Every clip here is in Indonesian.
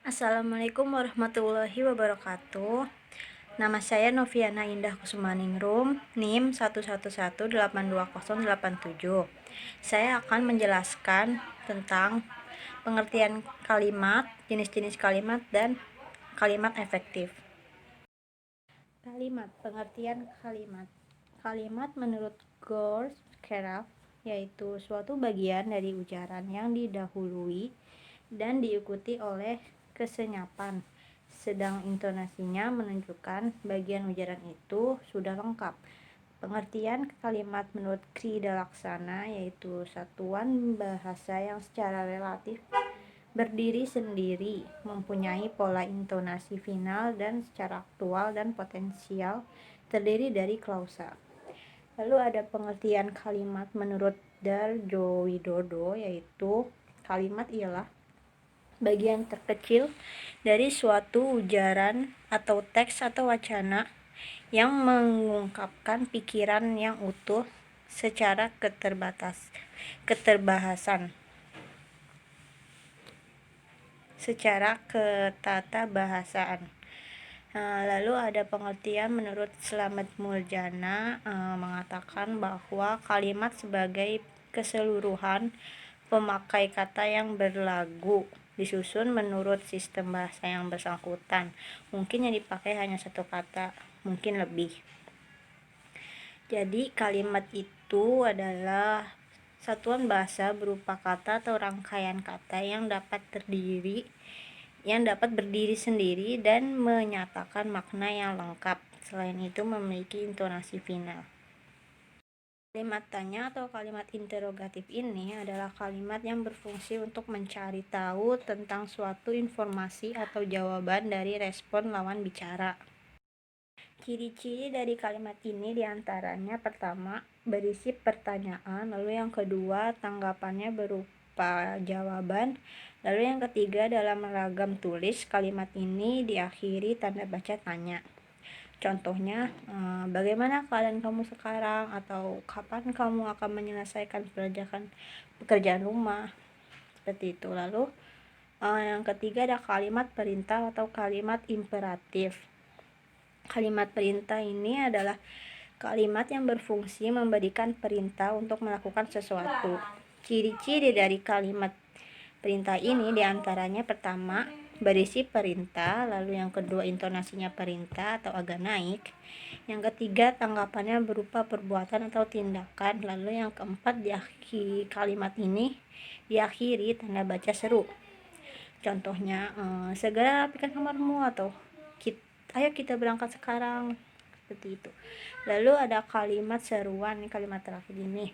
Assalamualaikum warahmatullahi wabarakatuh. Nama saya Noviana Indah Kusumaningrum, NIM 111820087. Saya akan menjelaskan tentang pengertian kalimat, jenis-jenis kalimat, dan kalimat efektif. Kalimat, pengertian kalimat. Kalimat menurut Gorz-Krafft yaitu suatu bagian dari ujaran yang didahului dan diikuti oleh kesenyapan, sedang intonasinya menunjukkan bagian ujaran itu sudah lengkap. Pengertian kalimat menurut Krida Laksana yaitu satuan bahasa yang secara relatif berdiri sendiri, mempunyai pola intonasi final dan secara aktual dan potensial terdiri dari klausa. Lalu ada pengertian kalimat menurut Darjo Widodo yaitu kalimat ialah bagian terkecil dari suatu ujaran atau teks atau wacana yang mengungkapkan pikiran yang utuh secara ketatabahasaan. Lalu ada pengertian menurut Slamet Muljana mengatakan bahwa kalimat sebagai keseluruhan pemakai kata yang berlagu disusun menurut sistem bahasa yang bersangkutan. Mungkin yang dipakai hanya satu kata, mungkin lebih. Jadi kalimat itu adalah satuan bahasa berupa kata atau rangkaian kata yang dapat berdiri sendiri dan menyatakan makna yang lengkap. Selain itu memiliki intonasi final. Kalimat tanya atau kalimat interrogatif ini adalah kalimat yang berfungsi untuk mencari tahu tentang suatu informasi atau jawaban dari respon lawan bicara. Ciri-ciri dari kalimat ini diantaranya pertama, berisi pertanyaan, lalu yang kedua, tanggapannya berupa jawaban, lalu yang ketiga, dalam ragam tulis, kalimat ini diakhiri tanda baca tanya. Contohnya, bagaimana keadaan kamu sekarang, atau kapan kamu akan menyelesaikan pekerjaan rumah, seperti itu. Lalu yang ketiga ada kalimat perintah atau kalimat imperatif. Kalimat perintah ini adalah kalimat yang berfungsi memberikan perintah untuk melakukan sesuatu. Ciri-ciri dari kalimat perintah ini diantaranya pertama, berisi perintah, lalu yang kedua intonasinya perintah atau agak naik, yang ketiga tanggapannya berupa perbuatan atau tindakan, lalu yang keempat kalimat ini diakhiri tanda baca seru. Contohnya, segera rapikan kamarmu, atau ayo kita berangkat sekarang, seperti itu. Lalu ada kalimat seruan, kalimat terakhir ini.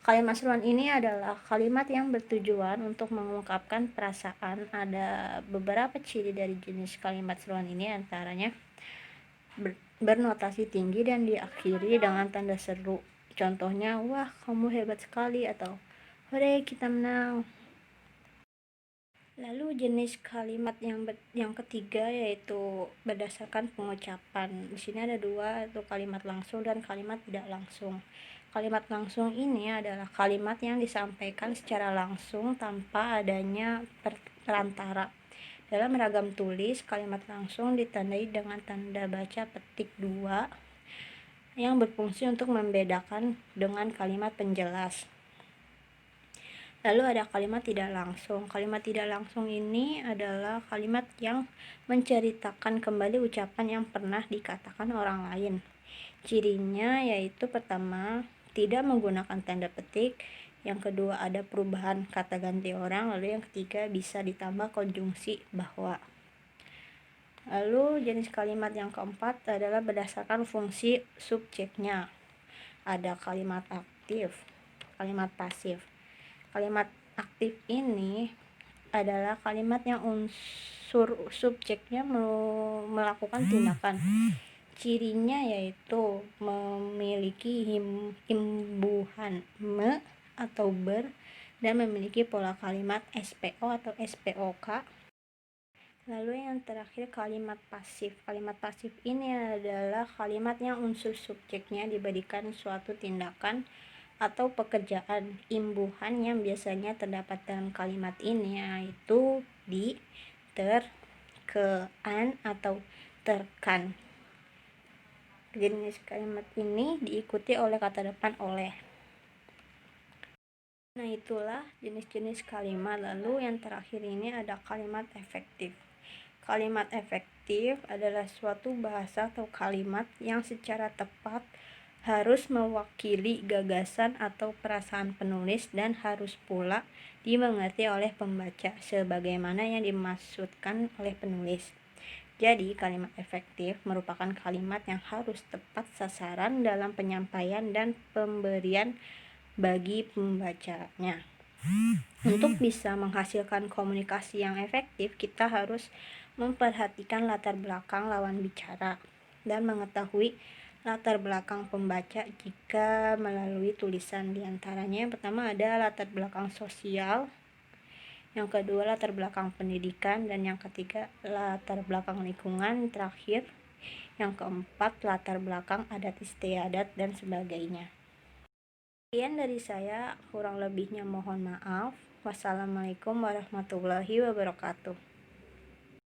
Kalimat seruan ini adalah kalimat yang bertujuan untuk mengungkapkan perasaan. Ada beberapa ciri dari jenis kalimat seruan ini, antaranya bernotasi tinggi dan diakhiri dengan tanda seru. Contohnya, wah kamu hebat sekali, atau hore kita menang. Lalu jenis kalimat yang ketiga yaitu berdasarkan pengucapan. Di sini ada dua, yaitu kalimat langsung dan kalimat tidak langsung. Kalimat langsung ini adalah kalimat yang disampaikan secara langsung tanpa adanya perantara. Dalam ragam tulis, kalimat langsung ditandai dengan tanda baca petik 2 yang berfungsi untuk membedakan dengan kalimat penjelas. Lalu ada kalimat tidak langsung. Kalimat tidak langsung ini adalah kalimat yang menceritakan kembali ucapan yang pernah dikatakan orang lain. Cirinya yaitu pertama, tidak menggunakan tanda petik, yang kedua ada perubahan kata ganti orang, lalu yang ketiga bisa ditambah konjungsi bahwa. Lalu jenis kalimat yang keempat adalah berdasarkan fungsi subjeknya. Ada kalimat aktif, kalimat pasif. Kalimat aktif ini adalah kalimat yang unsur subjeknya melakukan tindakan. Cirinya yaitu memiliki imbuhan me atau ber dan memiliki pola kalimat SPO atau SPOK. Lalu yang terakhir kalimat pasif. Kalimat pasif ini adalah kalimat yang unsur subjeknya diberikan suatu tindakan atau pekerjaan. Imbuhan yang biasanya terdapat dalam kalimat ini yaitu di, terkean atau terkan. Jenis kalimat ini diikuti oleh kata depan oleh. Nah, itulah jenis-jenis kalimat. Lalu yang terakhir ini ada kalimat efektif. Kalimat efektif adalah suatu bahasa atau kalimat yang secara tepat harus mewakili gagasan atau perasaan penulis dan harus pula dimengerti oleh pembaca sebagaimana yang dimaksudkan oleh penulis. Jadi, kalimat efektif merupakan kalimat yang harus tepat sasaran dalam penyampaian dan pemberian bagi pembacanya. Untuk bisa menghasilkan komunikasi yang efektif, kita harus memperhatikan latar belakang lawan bicara dan mengetahui latar belakang pembaca jika melalui tulisan. Di antaranya yang pertama ada latar belakang sosial, yang kedua latar belakang pendidikan, dan yang ketiga latar belakang lingkungan, terakhir yang keempat latar belakang adat istiadat dan sebagainya. Sekian dari saya, kurang lebihnya mohon maaf. Wassalamualaikum warahmatullahi wabarakatuh.